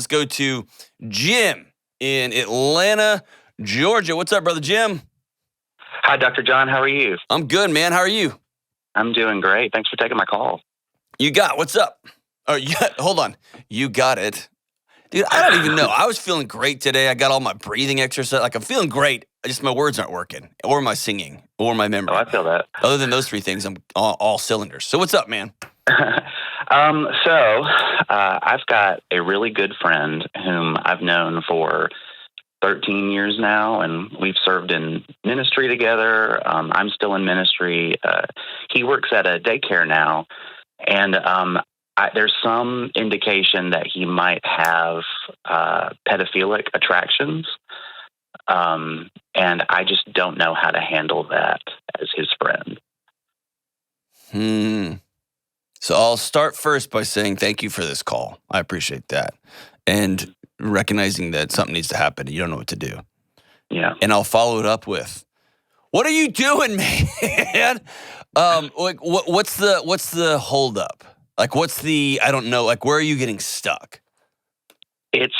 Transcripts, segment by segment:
Let's go to Jim in Atlanta, Georgia. What's up, brother Jim? Hi, Dr. John. How are you? I'm good, man. How are you? I'm doing great. Thanks for taking my call. What's up? Oh, yeah, hold on. You got it. Dude, I don't even know. I was feeling great today. I got all my breathing exercise. Like, I'm feeling great. Just my words aren't working, or my singing, or my memory. Oh, I feel that. Other than those three things, I'm all cylinders. So what's up, man? I've got a really good friend whom I've known for 13 years now, and we've served in ministry together. I'm still in ministry. He works at a daycare now, and there's some indication that he might have pedophilic attractions, and I just don't know how to handle that as his friend. So I'll start first by saying thank you for this call. I appreciate that. And recognizing that something needs to happen and you don't know what to do. Yeah. And I'll follow it up with, what are you doing, man? What's the holdup? Like, I don't know, like, where are you getting stuck? It's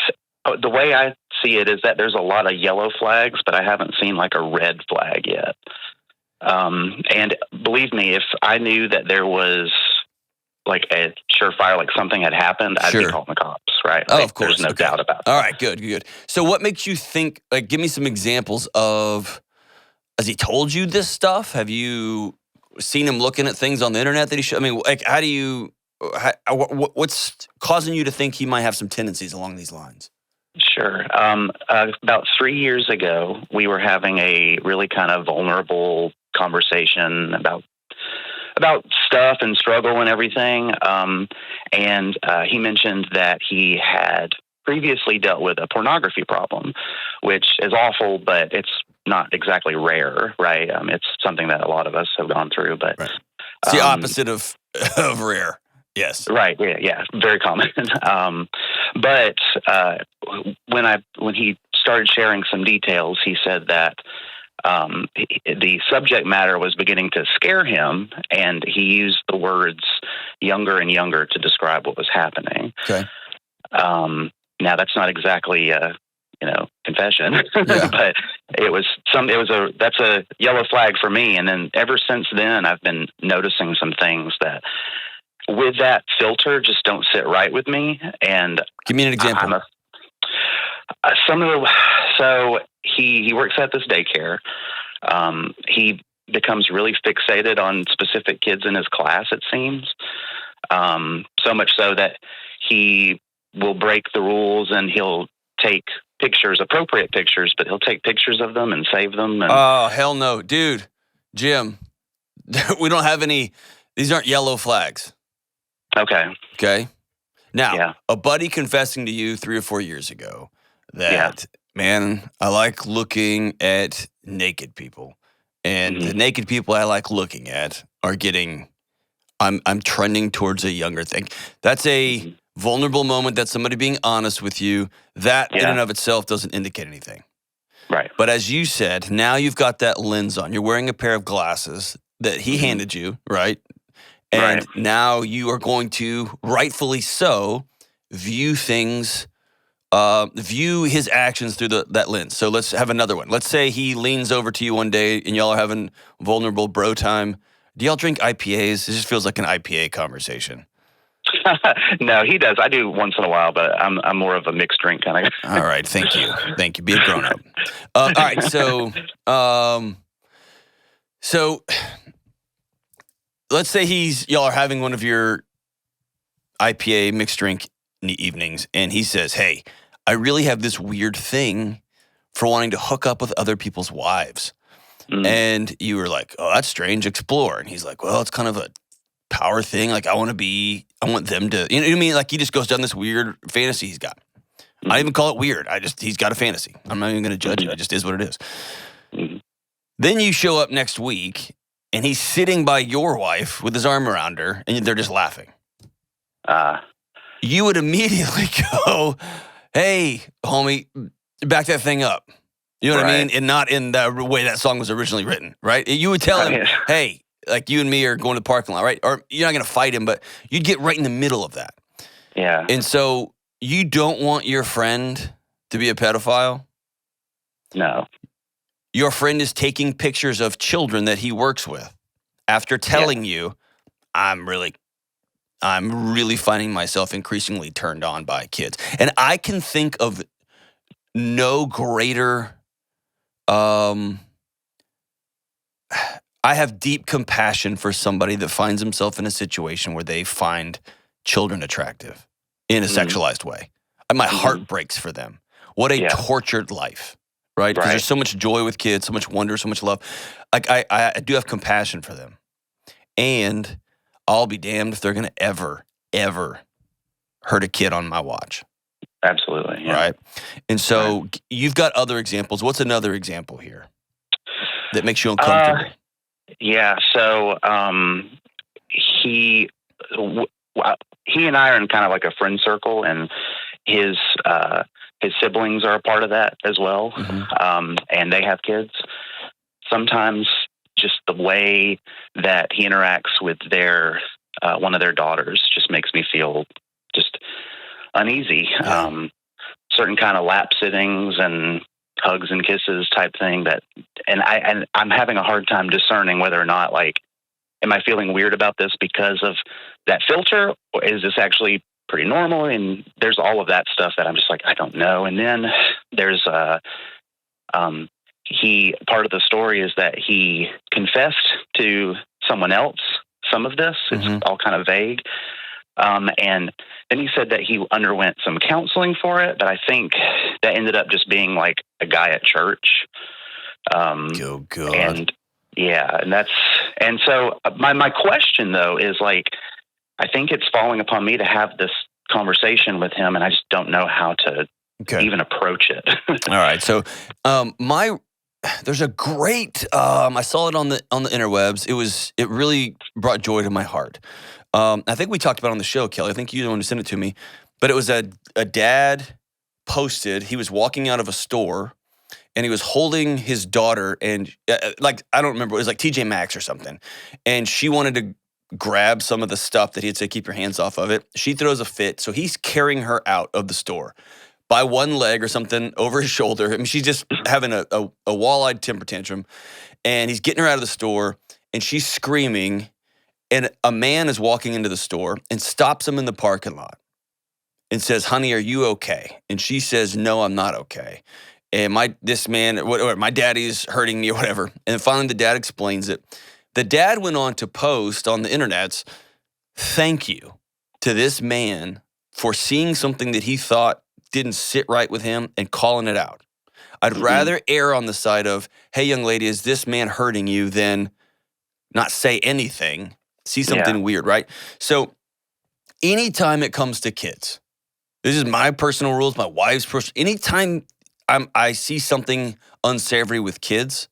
the way I see it is that there's a lot of yellow flags, but I haven't seen like a red flag yet. And believe me, if I knew that there was like a surefire, like something had happened, I'd be calling the cops, right? Oh, of course. There's no doubt about that. All right, good. So what makes you think, like, give me some examples of, has he told you this stuff? Have you seen him looking at things on the internet that he should? I mean, like, what's causing you to think he might have some tendencies along these lines? Sure. About 3 years ago, we were having a really kind of vulnerable conversation about stuff and struggle and everything. And he mentioned that he had previously dealt with a pornography problem, which is awful, but it's not exactly rare, right? It's something that a lot of us have gone through, but right. It's the opposite of rare. Yes. Right. Yeah. Very common. But when he started sharing some details, he said that the subject matter was beginning to scare him, and he used the words "younger and younger" to describe what was happening. Okay. Now that's not exactly a confession, yeah. but that's a yellow flag for me. And then ever since then, I've been noticing some things that, with that filter, just don't sit right with me. And give me an example. So he works at this daycare. He becomes really fixated on specific kids in his class, it seems. So much so that he will break the rules, and he'll take pictures, appropriate pictures, but he'll take pictures of them and save them. Oh, hell no. Dude, Jim, we don't have any, these aren't yellow flags. Okay. Now, a buddy confessing to you 3 or 4 years ago that, man, I like looking at naked people. And the naked people I like looking at are I'm trending towards a younger thing. That's a vulnerable moment. That's somebody being honest with you. That in and of itself doesn't indicate anything. Right. But as you said, now you've got that lens on. You're wearing a pair of glasses that he handed you, right? And now you are going to, rightfully so, view things, view his actions through that lens. So let's have another one. Let's say he leans over to you one day and y'all are having vulnerable bro time. Do y'all drink IPAs? It just feels like an IPA conversation. No, he does. I do once in a while, but I'm more of a mixed drink kind of guy. All right. Thank you. Be a grown up. All right. So let's say y'all are having one of your IPA mixed drink evenings, and he says, "Hey, I really have this weird thing for wanting to hook up with other people's wives." And you were like, "Oh, that's strange. Explore." And he's like, "Well, it's kind of a power thing. Like, I want them to, you know what I mean? Like, he just goes down this weird fantasy he's got. I don't even call it weird. He's got a fantasy. I'm not even going to judge it. It just is what it is. Then you show up next week, and he's sitting by your wife with his arm around her, and they're just laughing. You would immediately go, "Hey, homie, back that thing up." You know what I mean? And not in the way that song was originally written, right? You would tell him, "Hey, like you and me are going to the parking lot," right? Or you're not going to fight him, but you'd get right in the middle of that. Yeah. And so you don't want your friend to be a pedophile? No. Your friend is taking pictures of children that he works with after telling you, I'm really finding myself increasingly turned on by kids. And I can think of no greater, I have deep compassion for somebody that finds himself in a situation where they find children attractive in a sexualized way. My heart breaks for them. What a tortured life, right? Because there's so much joy with kids, so much wonder, so much love. Like I do have compassion for them. And I'll be damned if they're going to ever hurt a kid on my watch. Absolutely. Yeah. Right? And so you've got other examples. What's another example here that makes you uncomfortable? So he and I are in kind of like a friend circle, and his siblings are a part of that as well. And they have kids. Sometimes just the way that he interacts with their one of their daughters just makes me feel just uneasy. Certain kind of lap sittings and hugs and kisses type thing and I'm having a hard time discerning whether or not, like, am I feeling weird about this because of that filter, or is this actually pretty normal? And there's all of that stuff that I'm just like, I don't know. And then there's part of the story is that he confessed to someone else some of this. It's all kind of vague. And then he said that he underwent some counseling for it, but I think that ended up just being like a guy at church. Oh God. And so my question though is, like, I think it's falling upon me to have this conversation with him, and I just don't know how to even approach it. All right. So, there's a great, I saw it on the interwebs. It really brought joy to my heart. I think we talked about it on the show, Kelly. I think you're the one who sent it to me. But it was a dad posted, he was walking out of a store and he was holding his daughter and I don't remember, it was like TJ Maxx or something. And she wanted to grab some of the stuff that he had said, keep your hands off of it. She throws a fit. So he's carrying her out of the store by one leg or something over his shoulder. I mean, she's just having a wall-eyed temper tantrum. And he's getting her out of the store and she's screaming. And a man is walking into the store and stops him in the parking lot and says, honey, are you okay? And she says, no, I'm not okay. And my daddy's hurting me or whatever. And finally the dad explains it. The dad went on to post on the internets, thank you to this man for seeing something that he thought didn't sit right with him and calling it out. I'd rather err on the side of, hey, young lady, is this man hurting you, than not say anything, see something weird, right? So anytime it comes to kids, this is my personal rules, my wife's personal, anytime I see something unsavory with kids,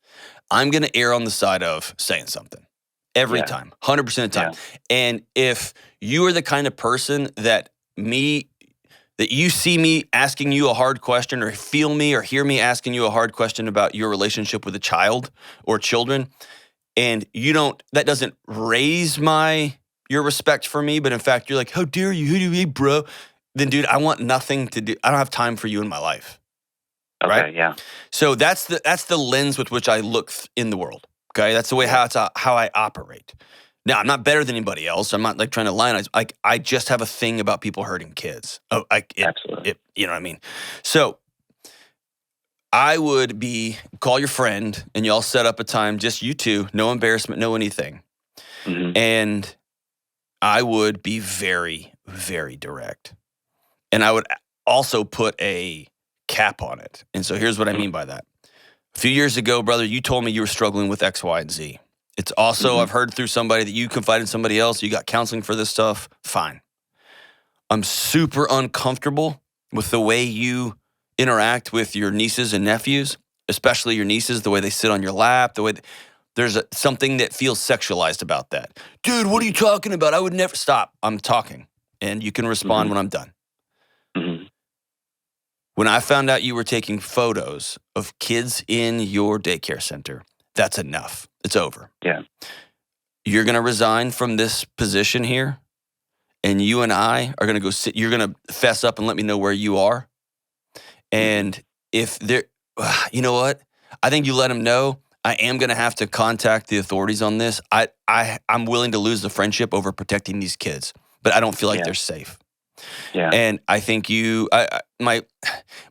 I'm going to err on the side of saying something. Every time, 100% of the time. And if you are the kind of person that you see me asking you a hard question, or feel me or hear me asking you a hard question about your relationship with a child or children, and that doesn't raise your respect for me, but in fact, you're like, how dare you, who do you, bro? Then dude, I want nothing to do. I don't have time for you in my life. Okay, right? yeah. So that's the lens with which I look in the world. Okay, that's the way how I operate. Now, I'm not better than anybody else. I'm not like trying to lionize. I just have a thing about people hurting kids. Absolutely. You know what I mean? So I would call your friend and y'all set up a time, just you two, no embarrassment, no anything. And I would be very, very direct. And I would also put a cap on it. And so here's what I mean by that. A few years ago, brother, you told me you were struggling with X, Y, and Z. It's also, I've heard through somebody that you confided in somebody else, you got counseling for this stuff. Fine. I'm super uncomfortable with the way you interact with your nieces and nephews, especially your nieces, the way they sit on your lap, the way there's something that feels sexualized about that. Dude, what are you talking about? I would never stop. I'm talking, and you can respond when I'm done. When I found out you were taking photos of kids in your daycare center, that's enough. It's over. Yeah. You're going to resign from this position here, and you and I are going to go sit. You're going to fess up and let me know where you are. And if there, you know what? I think you let him know. I am going to have to contact the authorities on this. I'm willing to lose the friendship over protecting these kids, but I don't feel like they're safe. Yeah. And I think my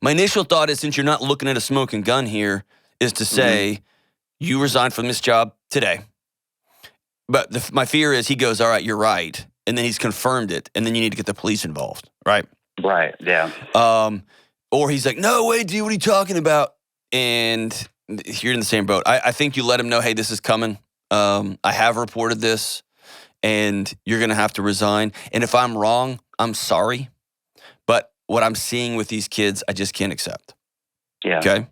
initial thought is, since you're not looking at a smoking gun here, is to say you resigned from this job today. But my fear is he goes, all right, you're right. And then he's confirmed it. And then you need to get the police involved, right? Right, yeah. Or he's like, no way, dude, what are you talking about? And you're in the same boat. I think you let him know, hey, this is coming. I have reported this, and you're going to have to resign. And if I'm wrong, I'm sorry. But what I'm seeing with these kids, I just can't accept. Yeah. Okay?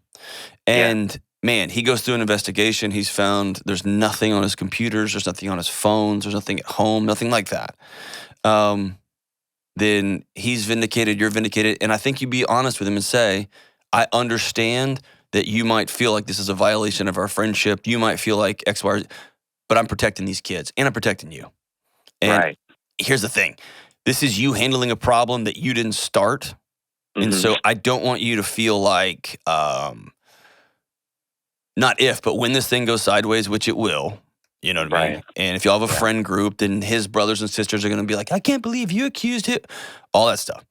And man, he goes through an investigation. He's found there's nothing on his computers. There's nothing on his phones. There's nothing at home, nothing like that. Then he's vindicated, you're vindicated. And I think you be honest with him and say, I understand that you might feel like this is a violation of our friendship. You might feel like X, Y, but I'm protecting these kids and I'm protecting you. And here's the thing. This is you handling a problem that you didn't start. And so I don't want you to feel like, not if, but when this thing goes sideways, which it will, you know what I mean? And if y'all have a friend group, then his brothers and sisters are going to be like, I can't believe you accused him. All that stuff.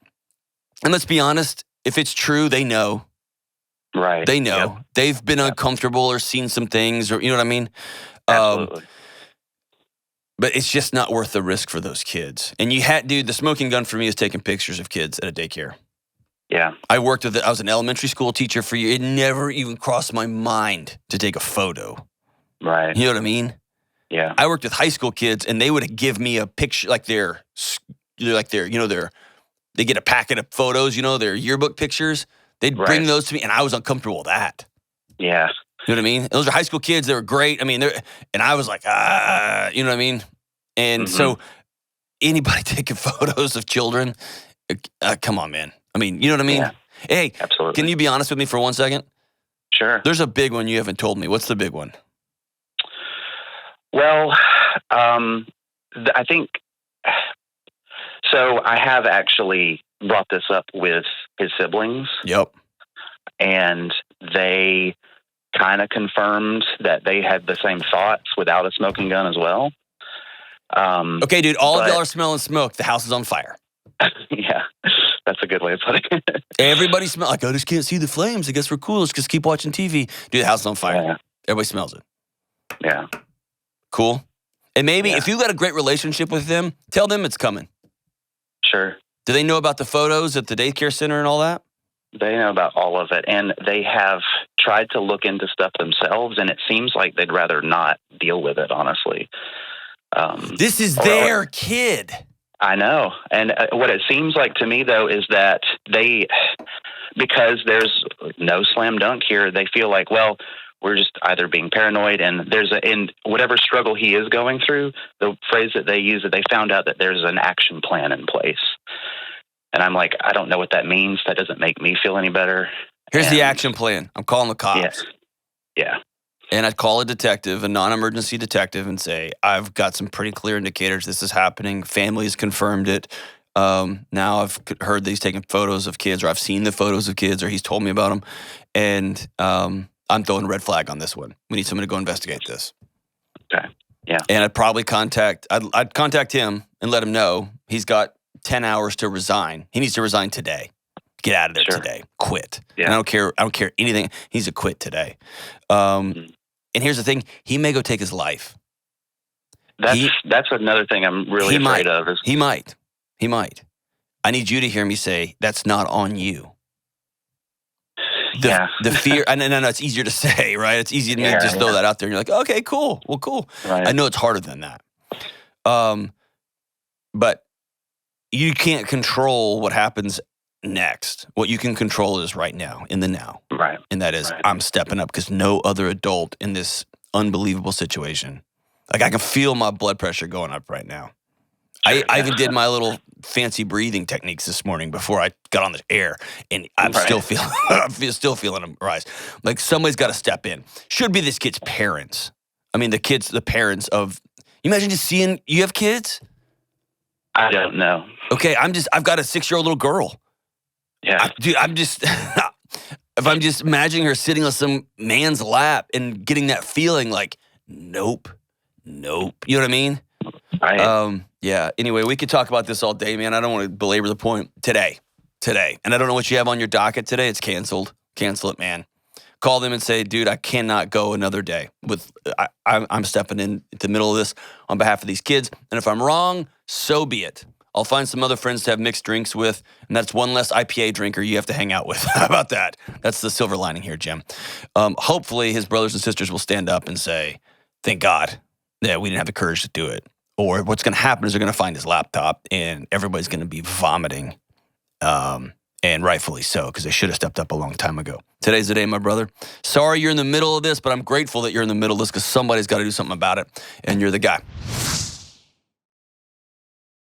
And let's be honest, if it's true, they know. Right. They know. They've been uncomfortable or seen some things, or you know what I mean? Absolutely. But it's just not worth the risk for those kids. And dude, the smoking gun for me is taking pictures of kids at a daycare. Yeah. I was an elementary school teacher for years. It never even crossed my mind to take a photo. Right. You know what I mean? Yeah. I worked with high school kids, and they would give me a picture, they get a packet of photos, their yearbook pictures. They'd bring those to me, and I was uncomfortable with that. Yeah. You know what I mean? Those are high school kids. They were great. I mean, and I was like, you know what I mean? And so anybody taking photos of children, come on, man. I mean, you know what I mean? Yeah. Hey, absolutely. Can you be honest with me for 1 second? Sure. There's a big one you haven't told me. What's the big one? Well, I think, so I have actually brought this up with his siblings. Yep. And they kind of confirmed that they had the same thoughts without a smoking gun as well. Okay, dude, all of y'all are smelling smoke. The house is on fire. Yeah, that's a good way of putting it. Everybody smells like, I just can't see the flames. I guess we're cool. Let's just keep watching TV. Dude, the house is on fire. Yeah. Everybody smells it. Yeah. Cool. And maybe if you got a great relationship with them, tell them it's coming. Sure. Do they know about the photos at the daycare center and all that? They know about all of it, and they have tried to look into stuff themselves, and it seems like they'd rather not deal with it, honestly. This is their kid. I know. And what it seems like to me, though, is that because there's no slam dunk here, they feel like, well, we're just either being paranoid, and in whatever struggle he is going through, the phrase that they use, that they found out that there's an action plan in place. And I'm like, I don't know what that means. That doesn't make me feel any better. Here's the action plan. I'm calling the cops. Yeah. And I'd call a detective, a non-emergency detective, and say, I've got some pretty clear indicators this is happening. Family's confirmed it. Now I've heard that he's taking photos of kids, or I've seen the photos of kids, or he's told me about them. And I'm throwing a red flag on this one. We need someone to go investigate this. Okay. Yeah. And I'd contact him and let him know he's got 10 hours to resign. He needs to resign today. Get out of there today. Quit. Yeah. And I don't care anything. He needs to quit today. And here's the thing. He may go take his life. That's another thing I'm really afraid of. He might. I need you to hear me say, that's not on you. The fear, and no, it's easier to say, right? It's easy to just throw that out there. And you're like, okay, cool. Well, cool. Right. I know it's harder than that. But you can't control what happens next. What you can control is right now, in the now. Right. And that is, I'm stepping up because no other adult in this unbelievable situation. Like, I can feel my blood pressure going up right now. I even did my little fancy breathing techniques this morning before I got on the air, and I'm still feeling them rise. Like, somebody's got to step in. Should be this kid's parents. I mean, the parents of. You imagine just seeing you have kids. I don't know. Okay, I've got a 6-year-old little girl. Yeah. Dude, if I'm just imagining her sitting on some man's lap and getting that feeling like, nope. You know what I mean? Yeah. Anyway, we could talk about this all day, man. I don't want to belabor the point. Today. And I don't know what you have on your docket today. It's canceled. Cancel it, man. Call them and say, dude, I cannot go another day. I'm stepping in the middle of this on behalf of these kids. And if I'm wrong, so be it. I'll find some other friends to have mixed drinks with, and that's one less IPA drinker you have to hang out with. How about that? That's the silver lining here, Jim. Hopefully his brothers and sisters will stand up and say, thank God that we didn't have the courage to do it. Or what's going to happen is they're going to find his laptop, and everybody's going to be vomiting. And rightfully so, because they should have stepped up a long time ago. Today's the day, my brother. Sorry you're in the middle of this, but I'm grateful that you're in the middle of this because somebody's got to do something about it, and you're the guy.